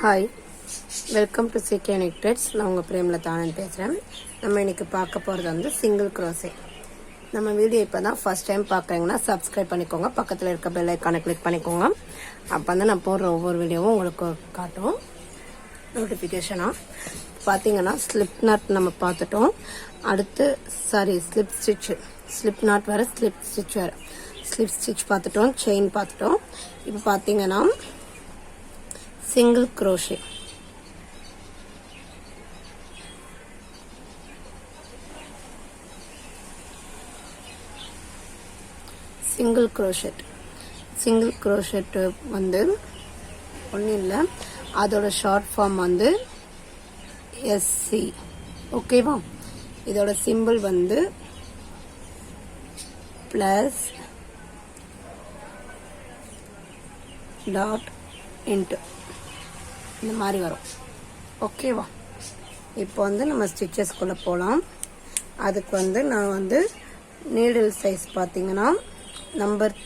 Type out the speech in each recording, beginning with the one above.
Hi, welcome to CK நெக்டட்ஸ். நான் உங்கள் பிரேமில் தானன் பேசுகிறேன். நம்ம இன்றைக்கி பார்க்க போகிறது வந்து சிங்கிள் க்ரோஷே. நம்ம வீடியோ இப்போ தான் ஃபஸ்ட் டைம் பார்க்குறீங்கன்னா சப்ஸ்கிரைப் பண்ணிக்கோங்க, பக்கத்தில் இருக்க பெல் ஐக்கானை கிளிக் பண்ணிக்கோங்க. அப்போ வந்து நான் போடுற ஒவ்வொரு வீடியோவும் உங்களுக்கு காட்டும் நோட்டிஃபிகேஷனாக. பார்த்தீங்கன்னா ஸ்லிப் நாட் நம்ம பார்த்துட்டோம். அடுத்து ஸ்லிப் நாட் வேறு, ஸ்லிப் ஸ்டிச் வேறு. ஸ்லிப் ஸ்டிச் பார்த்துட்டோம், செயின் பார்த்துட்டோம். இப்போ பார்த்தீங்கன்னா சிங்கிள் க்ரோஷே. சிங்கிள் க்ரோஷெட் வந்து ஒன்றும் இல்லை, அதோட ஷார்ட் ஃபார்ம் வந்து எஸ்சி. ஓகேவா? இதோட சிம்பிள் வந்து ப்ளஸ் டாட் இன்ட்டு இந்த மாதிரி வரும். ஓகேவா? இப்போ வந்து நம்ம ஸ்டிச்சஸ்குள்ளே போகலாம். அதுக்கு வந்து நான் வந்து நீடில் சைஸ் பார்த்தீங்கன்னா நம்பர்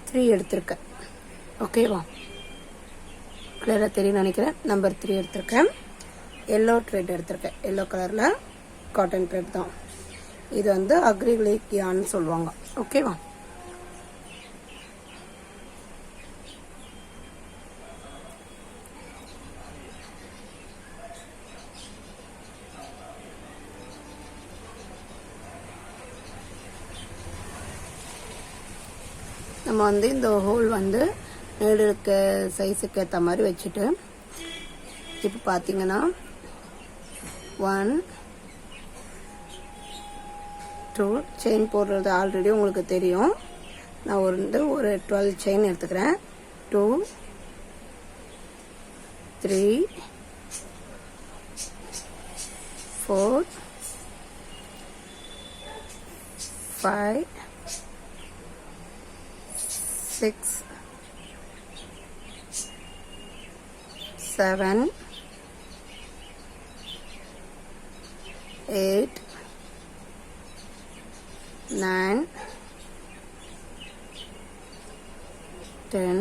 3 எடுத்திருக்கேன். ஓகேவா? கிளியராக தெரியும் நினைக்கிறேன். நம்பர் 3 எடுத்திருக்கேன். எல்லோ த்ரெட் எடுத்திருக்கேன். எல்லோ கலரில் காட்டன் த்ரெட் தான். இது வந்து அக்ரிலிக் யான்னு சொல்லுவாங்க. ஓகேவா? நம்ம வந்து இந்த ஹோல் வந்து நீடிலுக்கு சைஸுக்கு ஏற்ற மாதிரி வச்சுட்டு, இப்போ பார்த்தீங்கன்னா 1 2 செயின் போடுறது ஆல்ரெடி உங்களுக்கு தெரியும். நான் ஒரு 12 செயின் எடுத்துக்கிறேன். 2 3 4 5 6 7 8 9 10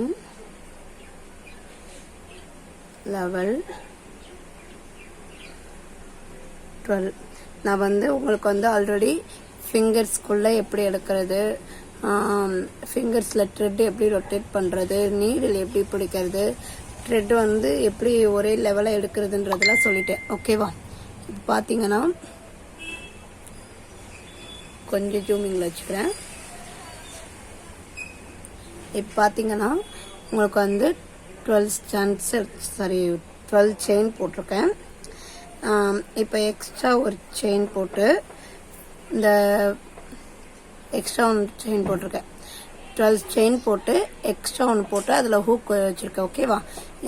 11 12. நான் வந்து உங்களுக்கு வந்து ஆல்ரெடி ஃபிங்கர்ஸ்குள்ளே எப்படி எடுக்கிறது, ஃபிங்கர்ஸில் த்ரெட் எப்படி ரொட்டேட் பண்ணுறது, நீடில் எப்படி பிடிக்கிறது, த்ரெட் வந்து எப்படி ஒரே லெவலில் எடுக்கிறதுன்றதெல்லாம் சொல்லிட்டேன். ஓகேவா? இப்போ பார்த்தீங்கன்னா கொஞ்சம் ஜூமிங்கில் வச்சுக்கிறேன். இப்போ பார்த்தீங்கன்னா உங்களுக்கு வந்து 12 செயின் போட்டிருக்கேன். இப்போ எக்ஸ்ட்ரா ஒரு செயின் போட்டு, இந்த எக்ஸ்ட்ரா ஒன்று செயின் போட்டிருக்கேன். 12 செயின் போட்டு எக்ஸ்ட்ரா ஒன்று போட்டு அதில் ஹூக் வச்சுருக்கேன். ஓகேவா?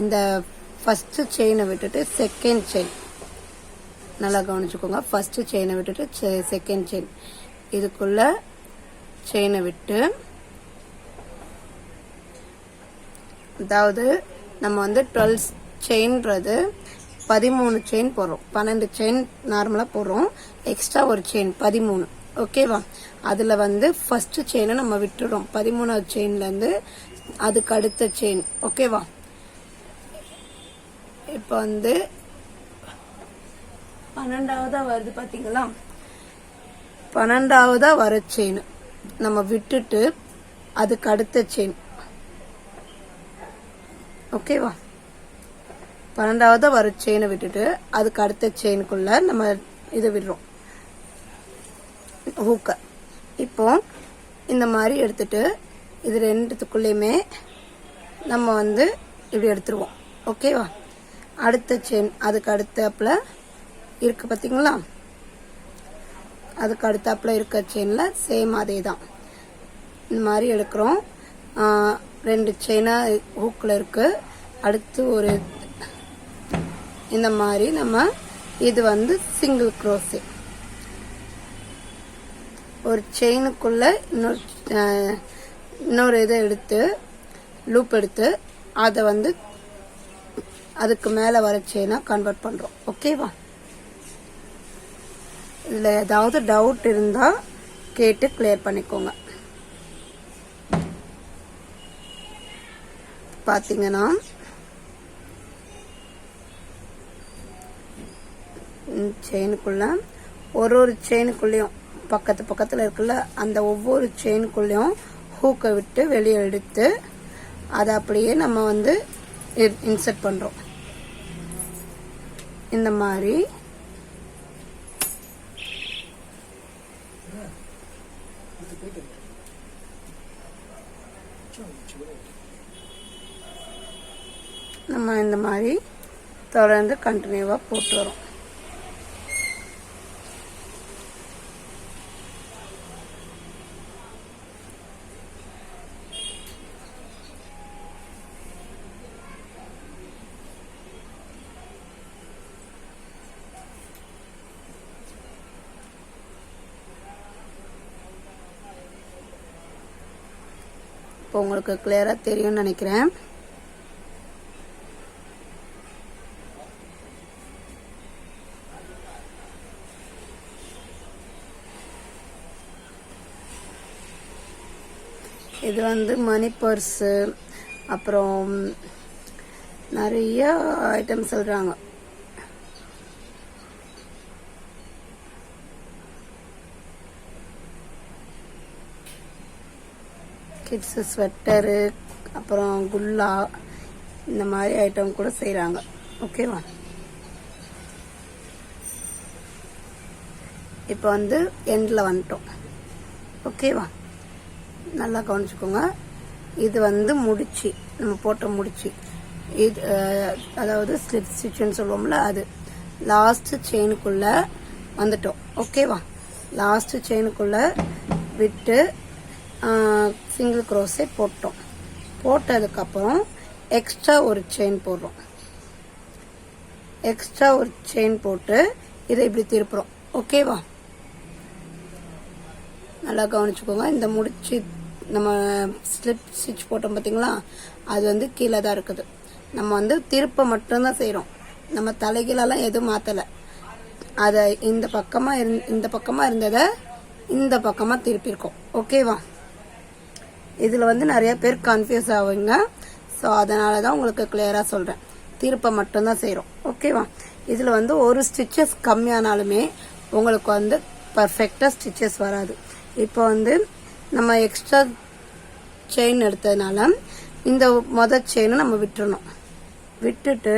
இந்த ஃபஸ்ட்டு செயினை விட்டுட்டு செகண்ட் செயின் நல்லா கவனிச்சுக்கோங்க. ஃபஸ்ட்டு செயினை விட்டுட்டு செகண்ட் செயின் இதுக்குள்ள செயினை விட்டு, அதாவது நம்ம வந்து 12 செயின்றது 13 செயின் போடுறோம். 12 செயின் நார்மலாக போடுறோம். எக்ஸ்ட்ரா ஒரு செயின் 13. ஓகேவா? அதில் வந்து ஃபஸ்ட்டு செயினை நம்ம விட்டுறோம். 13வது செயின்லேருந்து அதுக்கு அடுத்த செயின். ஓகேவா? இப்போ வந்து 12ஆவதா வருது பார்த்தீங்களா? 12ஆவதா வர செயின் நம்ம விட்டுட்டு அதுக்கு அடுத்த செயின். ஓகேவா? 12ஆவதா வர செயினை விட்டுட்டு அதுக்கு அடுத்த செயினுக்குள்ள நம்ம இதை விடுறோம், ஹூக்க. இப்போ இந்த மாதிரி எடுத்துட்டு இது ரெண்டுத்துக்குள்ளேயுமே நம்ம வந்து இப்படி எடுத்துருவோம். ஓகேவா? அடுத்த செயின் அதுக்கு அடுத்தாப்புல இருக்கு பார்த்தீங்களா? அதுக்கு அடுத்தாப்புல இருக்க செயினில் சேம் அதே தான். இந்த மாதிரி எடுக்கிறோம். 2 செயினாக ஹூக்கில் இருக்கு. அடுத்து ஒரு இந்த மாதிரி நம்ம, இது வந்து சிங்கிள் க்ரோஷே. ஒரு செயினுக்குள்ள இன்னொரு இதை எடுத்து லூப் எடுத்து அதை வந்து அதுக்கு மேலே வர செயினாக கன்வெர்ட் பண்ணுறோம். ஓகேவா? இதில் ஏதாவது டவுட் இருந்தால் கேட்டு கிளியர் பண்ணிக்கோங்க. பார்த்தீங்கன்னா செயினுக்குள்ள ஒரு செயினுக்குள்ளேயும் பக்கத்தில் இருக்குல்ல அந்த ஒவ்வொரு செயினுக்குள்ளேயும் ஹூக்கை விட்டு வெளியே எடுத்து அதை அப்படியே நம்ம வந்து இன்சர்ட் பண்றோம். இந்த மாதிரி நம்ம இந்த மாதிரி தொடர்ந்து கண்டினியூவா போட்டு வரோம். இப்போ உங்களுக்கு கிளியரா தெரியும்னு நினைக்கிறேன். இது வந்து மணி பர்ஸு, அப்புறம் நிறைய ஐட்டம் சொல்றாங்க. கிட்ஸ் ஸ்வெட்டரு, அப்புறம் குல்லா, இந்த மாதிரி ஐட்டம் கூட செய்யறாங்க. ஓகேவா? இப்போ வந்து எண்ட்ல வந்துட்டோம். ஓகேவா? நல்லா கவனிச்சுக்கோங்க. இது வந்து முடிச்சு, நம்ம போட்ட முடிச்சு, இது அதாவது ஸ்லிப் ஸ்டிச்னு சொல்லுவோம்ல, அது லாஸ்ட் செயினுக்குள்ள வந்துட்டோம். ஓகேவா? லாஸ்ட் செயினுக்குள்ள விட்டு சிங்கிள் க்ரோஸே போட்டோம். போட்டதுக்கப்புறம் எக்ஸ்ட்ரா ஒரு செயின் போடுறோம். எக்ஸ்ட்ரா ஒரு செயின் போட்டு இதை இப்படி திருப்புறோம். ஓகேவா? நல்லா கவனிச்சுக்கோங்க. இந்த முடிச்சு நம்ம ஸ்லிப் ஸ்டிச் போட்டோம் பார்த்தீங்களா, அது வந்து கீழே தான் இருக்குது. நம்ம வந்து திருப்ப மட்டும்தான் செய்கிறோம். நம்ம தலைகீழெல்லாம் எதுவும் மாற்றலை. அதை இந்த பக்கமாக இருந்ததை இந்த பக்கமாக திருப்பியிருக்கோம். ஓகேவா? இதில் வந்து நிறைய பேர் கன்ஃபியூஸ் ஆகுங்க. ஸோ அதனால தான் உங்களுக்கு கிளியராக சொல்கிறேன். திருப்ப மட்டும்தான் செய்கிறோம். ஓகேவா? இதில் வந்து ஒரு ஸ்டிச்சஸ் கம்மியானாலுமே உங்களுக்கு வந்து பர்ஃபெக்டாக ஸ்டிச்சஸ் வராது. இப்போ வந்து நம்ம எக்ஸ்ட்ரா செயின் எடுத்ததுனால இந்த செயினை நம்ம விட்டுறணும். விட்டுட்டு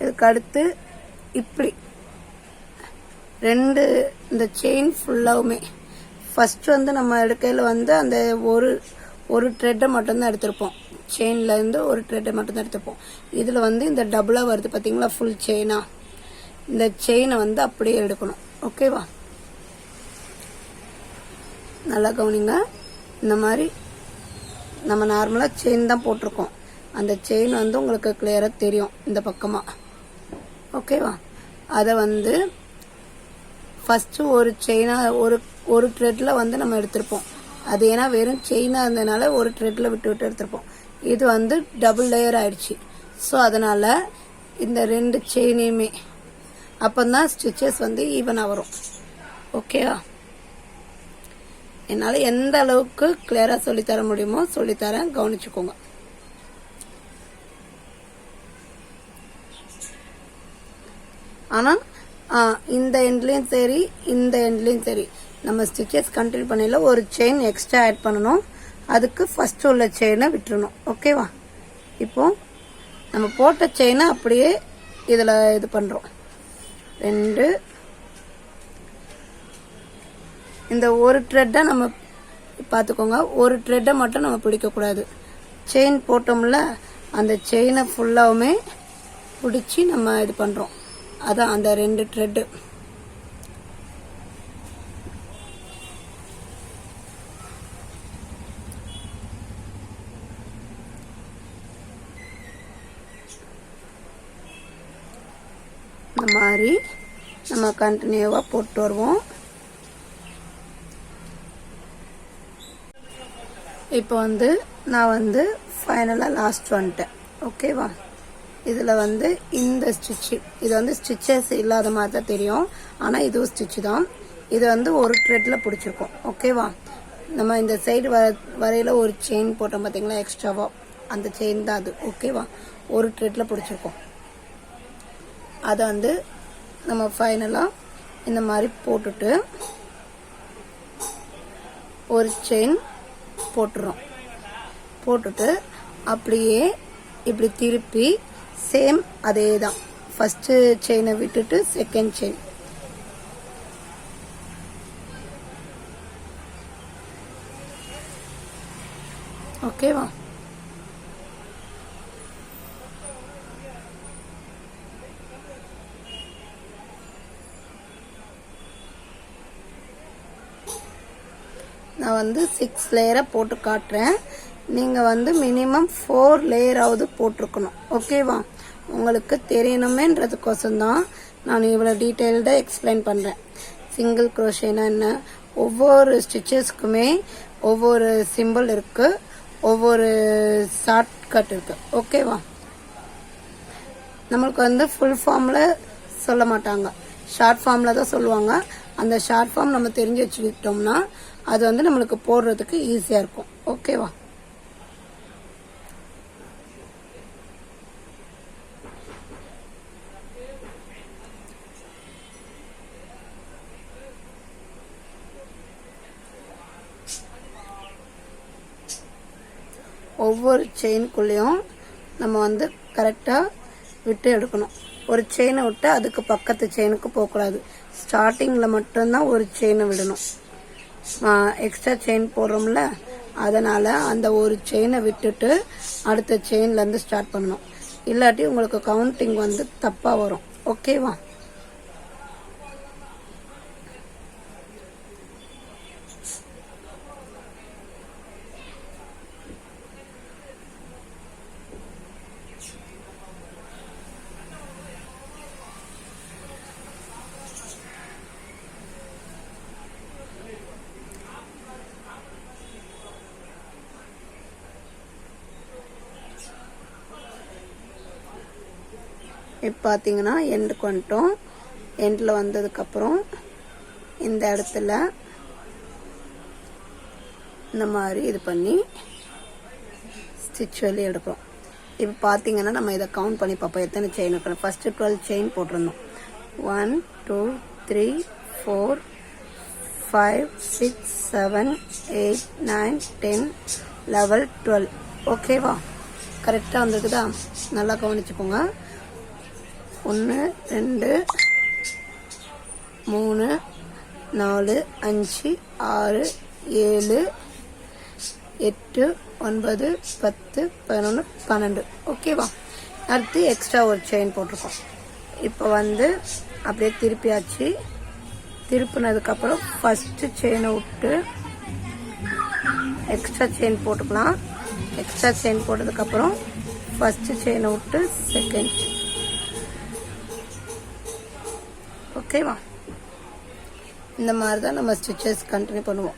இதுக்கு அடுத்து இப்படி இந்த செயின் ஃபுல்லாவுமே ஃபர்ஸ்ட் வந்து நம்ம எடுக்கையில் வந்து அந்த ஒரு த்ரெட்டை மட்டும்தான் எடுத்திருப்போம். செயின்ல இருந்து ஒரு த்ரெட்டை மட்டும்தான் எடுத்திருப்போம். இதில் வந்து இந்த டபுளா வருது பார்த்தீங்களா, ஃபுல் செயினா, இந்த செயினை வந்து அப்படியே எடுக்கணும். ஓகேவா? நல்லா கவனிங்க. இந்த மாதிரி நம்ம நார்மலாக செயின் தான் போட்டிருக்கோம். அந்த செயின் வந்து உங்களுக்கு கிளியரா தெரியும் இந்த பக்கமா. ஓகேவா? அதை வந்து ஃபர்ஸ்ட் ஒரு செயினா ஒரு த்ரெட்ல வந்து நம்ம எடுத்திருப்போம். அது ஏன்னா வெறும் செயினா இருந்ததுனால ஒரு த்ரெட்ல விட்டு எடுத்திருப்போம். இது வந்து டபுள் லேயர் ஆயிடுச்சு. ஸோ அதனால இந்த 2 செயினையுமே அப்பந்தான் ஸ்டிச்சஸ் வந்து ஈவனா வரும். ஓகேவா? என்னால எந்த அளவுக்கு கிளியரா சொல்லித்தர முடியுமோ சொல்லித்தரேன், கவனிச்சுக்கோங்க. ஆனா இந்த எண்ட்லயும் சரி இந்த எண்ட்லயும் சரி நம்ம ஸ்டிச்சஸ் கண்டினியூ பண்ணல ஒரு செயின் எக்ஸ்ட்ரா ஆட் பண்ணணும். அதுக்கு ஃபர்ஸ்ட் உள்ள செயினை விட்டுறணும். ஓகேவா? இப்போ நம்ம போட்ட செயினை அப்படியே இதுல இது பண்றோம். 2 இந்த ஒரு த்ரெட்டை நம்ம பார்த்துக்கோங்க. ஒரு த்ரெட்டை மட்டும் நம்ம பிடிக்க கூடாது. செயின் போட்டோம்ல, அந்த செயினை ஃபுல்லாவுமே பிடிச்சி நம்ம இது பண்றோம். அதான் அந்த 2 த்ரெட். இந்த மாதிரி நம்ம கண்டினியூவா போட்டு வருவோம். இப்போ வந்து நான் வந்து ஃபைனலா லாஸ்ட் வந்துட்டேன். ஓகேவா? இதுல வந்து இந்த ஸ்டிச், இது வந்து ஸ்டிச்சஸ் இல்லாத மாதிரி தான் தெரியும், ஆனா இதுவும் ஸ்டிச் தான். இது வந்து ஒரு த்ரெட்ல பிடிச்சிருக்கோம். ஓகேவா? நம்ம இந்த சைடு வரையில ஒரு செயின் போட்டோம் பாத்தீங்களா எக்ஸ்ட்ராவா, அந்த செயின் தான் அது. ஓகேவா? ஒரு த்ரெட்ல பிடிச்சிருக்கோம். அதை வந்து நம்ம ஃபைனலாக இந்த மாதிரி போட்டுட்டு ஒரு செயின் போட்டுறோம். போட்டுட்டு அப்படியே இப்படி திருப்பி சேம் அதே தான், ஃபர்ஸ்ட் செயினை விட்டுட்டு செகண்ட் செயின். ஓகேவா? நான் வந்து 6 லேயரை போட்டு காட்டுறேன். நீங்கள் வந்து மினிமம் 4 லேயராவது போட்டிருக்கணும். ஓகேவா? உங்களுக்கு தெரியணுமேன்றதுக்கோசம் தான் நான் இவ்வளோ டீட்டெயில்டாக எக்ஸ்பிளைன் பண்ணுறேன். சிங்கிள் குரோஷேனா என்ன, ஒவ்வொரு ஸ்டிச்சஸ்க்குமே ஒவ்வொரு சிம்பிள் இருக்குது, ஒவ்வொரு ஷார்ட்கட் இருக்குது. ஓகேவா? நம்மளுக்கு வந்து ஃபுல் ஃபார்மில் சொல்ல மாட்டாங்க, ஷார்ட் ஃபார்மில் தான் சொல்லுவாங்க. அந்த ஷார்ட் ஃபார்ம் நம்ம தெரிஞ்சு வச்சுக்கிட்டோம்னா அது வந்து நம்மளுக்கு போடுறதுக்கு ஈஸியாக இருக்கும். ஓகேவா? ஒவ்வொரு செயின்குள்ளேயும் நம்ம வந்து கரெக்டாக விட்டு எடுக்கணும். ஒரு செயினை விட்டு அதுக்கு பக்கத்து செயினுக்கு போகக்கூடாது. ஸ்டார்டிங்கில் மட்டும்தான் ஒரு செயினை விடணும். எக்ஸ்ட்ரா செயின் போடுறோம்ல, அதனால் அந்த ஒரு செயினை விட்டுட்டு அடுத்த செயின்லேருந்து ஸ்டார்ட் பண்ணணும். இல்லாட்டி உங்களுக்கு கவுண்டிங் வந்து தப்பாக வரும். ஓகேவா? இப்போ பார்த்தீங்கன்னா எண்டுக்கு வந்துட்டோம். எண்டில் வந்ததுக்கப்புறம் இந்த இடத்துல இந்த மாதிரி இது பண்ணி ஸ்டிச் வெளியே எடுக்கிறோம். இப்போ பார்த்தீங்கன்னா நம்ம இதை கவுண்ட் பண்ணி பார்ப்போம் எத்தனை செயின் இருக்கணும். ஃபஸ்ட்டு 12 செயின் போட்டிருந்தோம். 1 2 3 4 5 6 7 8 9 10 11 12. ஓகேவா? கரெக்டாக வந்துருக்குதா? நல்லா கவனிச்சுக்கோங்க. 1 2 3 4 5 6 7 8 9 10 11 12. ஓகேவா? அடுத்து எக்ஸ்ட்ரா ஒரு செயின் போட்டிருக்கோம். இப்போ வந்து அப்படியே திருப்பியாச்சு. திருப்பினதுக்கப்புறம் ஃபஸ்ட்டு செயினை விட்டு எக்ஸ்ட்ரா செயின் போட்டுக்கலாம். எக்ஸ்ட்ரா செயின் போட்டதுக்கப்புறம் ஃபஸ்ட்டு செயினை விட்டு செகண்ட். ஓகேவா? இந்த மாதிரி தான் நம்ம ஸ்டிச்சஸ் கண்டினியூ பண்ணுவோம்.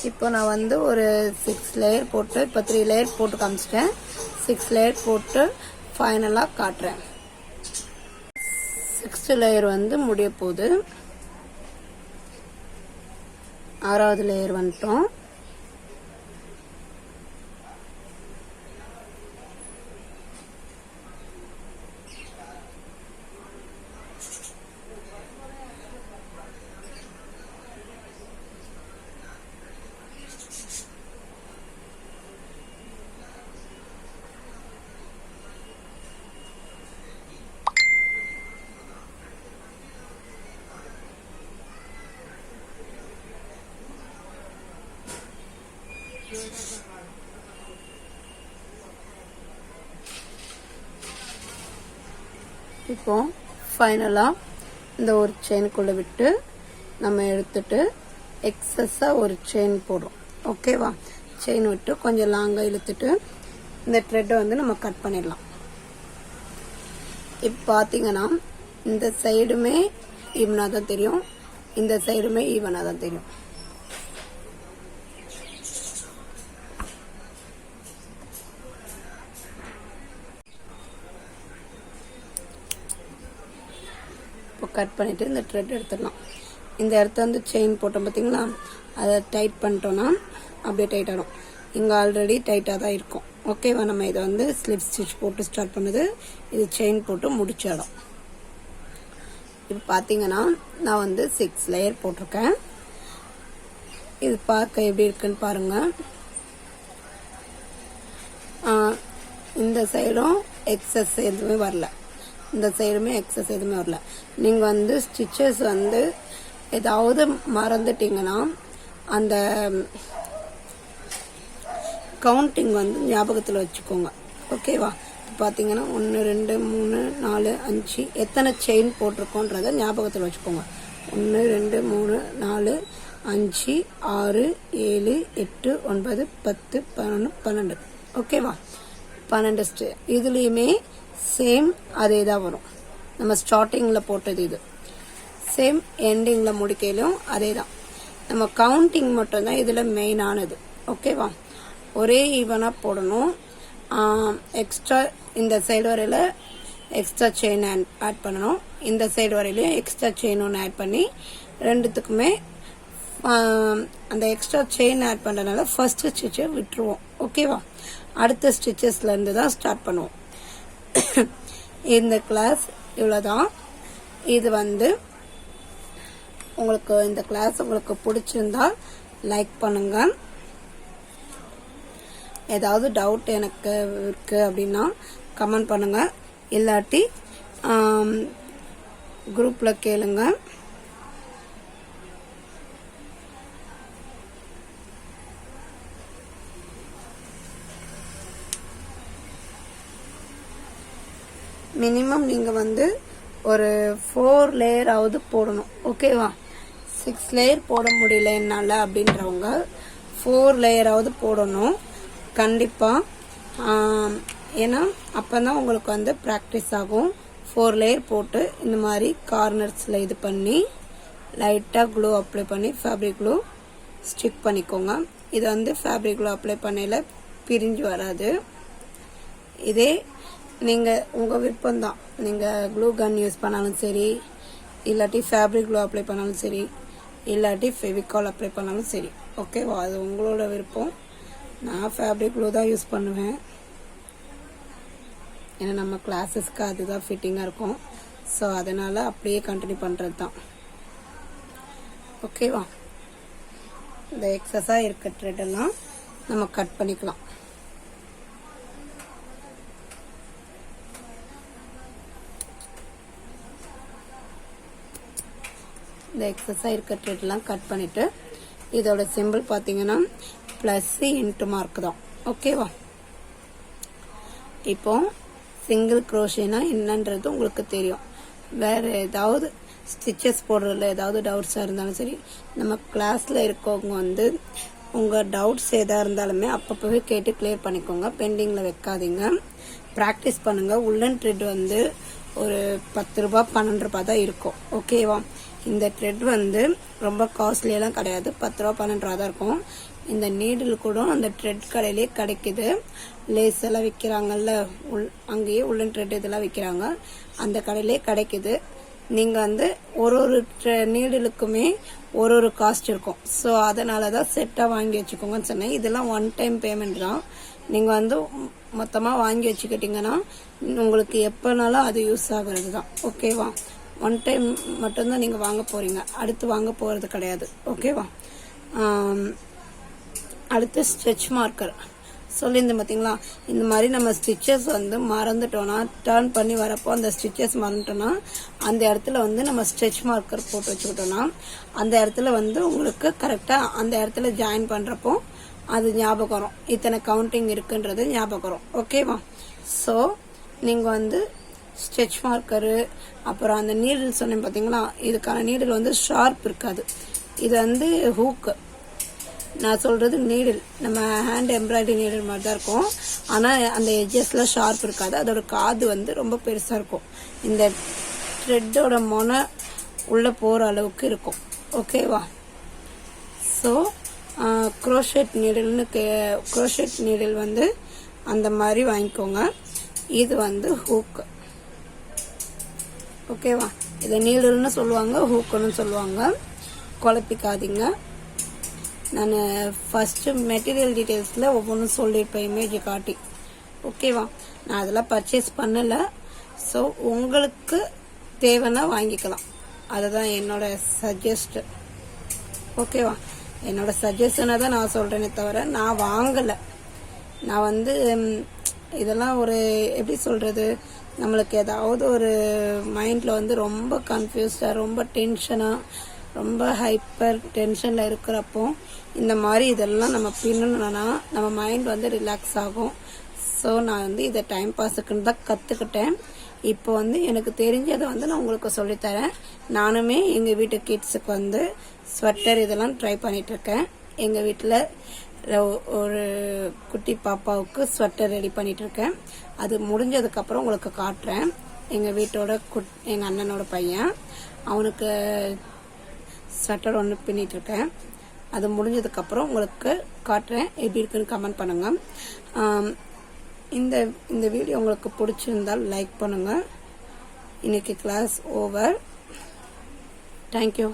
இப்போ நான் வந்து ஒரு 6 லேயர் போட்டு, இப்போ 3 லேயர் போட்டு காமிச்சிட்டேன். 6 லேயர் போட்டு ஃபைனலாக காட்டுறேன். 6th லேயர் வந்து முடிய போகுது. 6வது லேயர் வந்துட்டோம். இப்போ ஃபைனலாக இந்த ஒரு செயினுக்குள்ளே விட்டு நம்ம எடுத்துட்டு எக்ஸஸாக ஒரு செயின் போடுறோம். ஓகேவா? செயின் விட்டு கொஞ்சம் லாங்காக இழுத்துட்டு இந்த த்ரெட்டை வந்து நம்ம கட் பண்ணிடலாம். இப்போ பார்த்தீங்கன்னா இந்த சைடுமே ஈவனாக தான் தெரியும், இந்த சைடுமே ஈவனாக தான் தெரியும். இப்போ கட் பண்ணிவிட்டு இந்த த்ரெட் எடுத்துடலாம். இந்த இடத்த வந்து செயின் போட்டோம் பார்த்தீங்களா, அதை டைட் பண்ணிட்டோன்னா அப்படியே டைட் ஆகிடும். இங்கே ஆல்ரெடி டைட்டாக தான் இருக்கும். ஓகேவா, நம்ம இதை வந்து ஸ்லிப் ஸ்டிச் போட்டு ஸ்டார்ட் பண்ணுது, இது செயின் போட்டு முடிச்சிடும். இப்போ பார்த்தீங்கன்னா நான் வந்து 6 லேயர் போட்டிருக்கேன். இது பார்க்க எப்படி இருக்குன்னு பாருங்கள். இந்த சைடும் எக்ஸஸ் எதுவுமே வரல, இந்த சைடுமே எக்ஸஸ் எதுவுமே வரல. நீங்கள் வந்து ஸ்டிச்சஸ் வந்து ஏதாவது மறந்துட்டீங்கன்னா அந்த கவுண்டிங் வந்து ஞாபகத்தில் வச்சுக்கோங்க. ஓகேவா, பார்த்தீங்கன்னா 1 2 3 4 5 எத்தனை செயின் போட்டிருக்கோன்றத ஞாபகத்தில் வச்சுக்கோங்க. 1 2 3 4 5 6 7 8 9 10 11 12. ஓகேவா, 12 இதுலேயுமே சேம் அதே தான் வரும். நம்ம ஸ்டார்டிங்கில் போட்டது இது சேம், எண்டிங்கில் முடிக்கையிலும் அதே தான். நம்ம கவுண்டிங் மட்டும்தான் இதில் மெயினானது. ஓகேவா, ஒரே ஈவனாக போடணும். எக்ஸ்ட்ரா இந்த சைடு வரையில் எக்ஸ்ட்ரா செயின் ஆட் பண்ணணும், இந்த சைடு வரையிலையும் எக்ஸ்ட்ரா செயின் ஒன்று ஆட் பண்ணி ரெண்டுத்துக்குமே அந்த எக்ஸ்ட்ரா செயின் ஆட் பண்ணுறதுனால ஃபர்ஸ்ட் ஸ்டிச்சை விட்டுருவோம். ஓகேவா, அடுத்த ஸ்டிச்சஸ்லேருந்து தான் ஸ்டார்ட் பண்ணுவோம். இந்த கிளாஸ் இவ்வளோதான். இது வந்து உங்களுக்கு இந்த கிளாஸ் உங்களுக்கு பிடிச்சிருந்தா லைக் பண்ணுங்க. ஏதாவது டவுட் எனக்கு இருக்கு அப்படின்னா கமெண்ட் பண்ணுங்க, இல்லாட்டி குரூப்பில் கேளுங்க. மினிமம் நீங்கள் வந்து ஒரு 4 லேயராவது போடணும். ஓகேவா, 6 லேயர் போட முடியல என்னால் அப்படின்றவங்க 4 லேயராவது போடணும் கண்டிப்பாக. ஏன்னா அப்போ தான் உங்களுக்கு வந்து ப்ராக்டிஸ் ஆகும். 4 லேயர் போட்டு இந்த மாதிரி கார்னர்ஸில் இது பண்ணி லைட்டாக க்ளூ அப்ளை பண்ணி ஃபேப்ரிக் க்ளூ ஸ்டிக் பண்ணிக்கோங்க. இது வந்து ஃபேப்ரிக் க்ளூ அப்ளை பண்ணையில் பிரிஞ்சு வராது. இதே நீங்கள் உங்கள் விருப்பம்தான், நீங்கள் க்ளூ கன் யூஸ் பண்ணாலும் சரி, இல்லாட்டி ஃபேப்ரிக் க்ளூ அப்ளை பண்ணாலும் சரி, இல்லாட்டி ஃபெவிகால் அப்ளை பண்ணாலும் சரி. ஓகேவா, அது உங்களோட விருப்பம். நான் ஃபேப்ரிக் க்ளூ தான் யூஸ் பண்ணுவேன், ஏன்னா நம்ம கிளாஸஸ்க்கு அதுதான் ஃபிட்டிங்காக இருக்கும். ஸோ அதனால் அப்படியே கண்டினியூ பண்ணுறது தான். ஓகேவா, இந்த எக்ஸஸாக இருக்க த்ரெட்டெல்லாம் நம்ம கட் பண்ணிக்கலாம். இந்த எக்ஸஸாக இருக்க த்ரெட்லாம் கட் பண்ணிவிட்டு இதோட சிம்பிள் பார்த்தீங்கன்னா ப்ளஸ் இன்ட்டு மார்க் தான். ஓகேவா, இப்போ சிங்கிள் க்ரோஷேனா என்னன்றது உங்களுக்கு தெரியும். வேறு ஏதாவது ஸ்டிச்சஸ் போடுறதுல ஏதாவது டவுட்ஸாக இருந்தாலும் சரி, நம்ம கிளாஸில் இருக்கவங்க வந்து உங்கள் டவுட்ஸ் எதாக இருந்தாலுமே அப்பப்போவே கேட்டு கிளியர் பண்ணிக்கோங்க, பெண்டிங்கில் வைக்காதீங்க. ப்ராக்டிஸ் பண்ணுங்கள். உள்ளன் த்ரெட் வந்து ஒரு 10 ரூபா 12 ரூபா தான் இருக்கும். ஓகேவா, இந்த த்ரெட் வந்து ரொம்ப காஸ்ட்லியெல்லாம் கிடையாது, 10 ரூபா 12 ரூபா தான் இருக்கும். இந்த நீடில் கூட அந்த த்ரெட் கடையிலே கிடைக்குது. லேஸ் எல்லாம் விற்கிறாங்கல்ல, அங்கேயே உள்ளன் த்ரெட் இதெல்லாம் விற்கிறாங்க, அந்த கடையிலே கிடைக்குது. நீங்கள் வந்து ஒரு நீடிலுக்குமே ஒரு காஸ்ட் இருக்கும். ஸோ அதனால தான் செட்டாக வாங்கி வச்சுக்கோங்கன்னு சொன்னேன். இதெல்லாம் 1 டைம் பேமெண்ட் தான். நீங்கள் வந்து மொத்தமாக வாங்கி வச்சுக்கிட்டிங்கன்னா உங்களுக்கு எப்போனாலும் அது யூஸ் ஆகுறது தான். ஓகேவா, 1 டைம் மட்டும்தான் நீங்கள் வாங்க போகிறீங்க, அடுத்து வாங்க போகிறது கிடையாது. ஓகேவா, அடுத்து ஸ்ட்ரெச் மார்க்கர் சொல்லியிருந்தேன் பார்த்தீங்களா. இந்த மாதிரி நம்ம ஸ்டிச்சஸ் வந்து மறந்துட்டோன்னா, டர்ன் பண்ணி வரப்போ அந்த ஸ்டிச்சஸ் மறந்துட்டோன்னா அந்த இடத்துல வந்து நம்ம ஸ்ட்ரெச் மார்க்கர் போட்டு வச்சுக்கிட்டோன்னா அந்த இடத்துல வந்து உங்களுக்கு கரெக்டாக அந்த இடத்துல ஜாயின் பண்ணுறப்போ அது ஞாபகம் வரும், இத்தனை கவுண்டிங் இருக்குன்றது ஞாபகம் வரும். ஓகேவா, ஸோ நீங்கள் வந்து ஸ்ட்ரெச் மார்க்கரு, அப்புறம் அந்த நீடில் சொன்னேன் பார்த்தீங்களா, இதுக்கான நீடில் வந்து ஷார்ப் இருக்காது. இது வந்து ஹூக்கு, நான் சொல்கிறது நீடில் நம்ம ஹேண்ட் எம்ப்ராய்டரி நீடில் மாதிரி தான் இருக்கும். ஆனால் அந்த எட்ஜஸ்லாம் ஷார்ப் இருக்காது, அதோட காது வந்து ரொம்ப பெருசாக இருக்கும். இந்த த்ரெட்டோட மொனை உள்ளே போகிற அளவுக்கு இருக்கும். ஓகேவா, ஸோ க்ரோஷெட் நீடில்னு க்ரோஷெட் நீடில் வந்து அந்த மாதிரி வாங்கிக்கோங்க. இது வந்து ஹூக்கு. ஓகேவா, இதை நீடில்னு சொல்லுவாங்க, ஹூக்குன்னு சொல்லுவாங்க, குழப்பிக்காதீங்க. நான் ஃபஸ்ட்டு மெட்டீரியல் டீட்டெயில்ஸில் ஒவ்வொன்றும் சொல்லியிருப்பேன் இமேஜ் காட்டி. ஓகேவா? நான் அதெல்லாம் பர்ச்சேஸ் பண்ணலை. ஸோ உங்களுக்கு தேவைன்னா வாங்கிக்கலாம். அதுதான் என்னோட சஜஸ்ட். ஓகேவா? என்னோட சஜஷனை தான் நான் சொல்கிறேனே தவிர நான் வாங்கலை. நான் இதெல்லாம் ஒரு எப்படி சொல்கிறது, நம்மளுக்கு ஏதாவது ஒரு மைண்டில் ரொம்ப கன்ஃபியூஸ்டாக, ரொம்ப டென்ஷனாக, ரொம்ப ஹைப்பர் டென்ஷனில் இருக்கிறப்போ இந்த மாதிரி இதெல்லாம் நம்ம பின்னணும்னா நம்ம மைண்ட் ரிலாக்ஸ் ஆகும். ஸோ நான் இதை டைம் பாஸுக்குன்னு தான் கற்றுக்கிட்டேன். இப்போ எனக்கு தெரிஞ்சதை நான் உங்களுக்கு சொல்லித்தரேன். நானுமே எங்கள் வீட்டு கிட்ஸுக்கு ஸ்வெட்டர் இதெல்லாம் ட்ரை பண்ணிகிட்ருக்கேன். எங்கள் வீட்டில் ஒரு குட்டி பாப்பாவுக்கு ஸ்வெட்டர் ரெடி பண்ணிகிட்ருக்கேன். அது முடிஞ்சதுக்கப்புறம் உங்களுக்கு காட்டுறேன். எங்கள் வீட்டோட எங்கள் அண்ணனோட பையன், அவனுக்கு ஸ்வெட்டர் ஒன்று பின்னிட்டுருக்கேன். அது முடிஞ்சதுக்கப்புறம் உங்களுக்கு காட்டுறேன். எப்படி இருக்குன்னு கமெண்ட் பண்ணுங்கள். இந்த வீடியோ உங்களுக்கு பிடிச்சிருந்தால் லைக் பண்ணுங்கள். இன்னைக்கு கிளாஸ் ஓவர். தேங்க்யூ.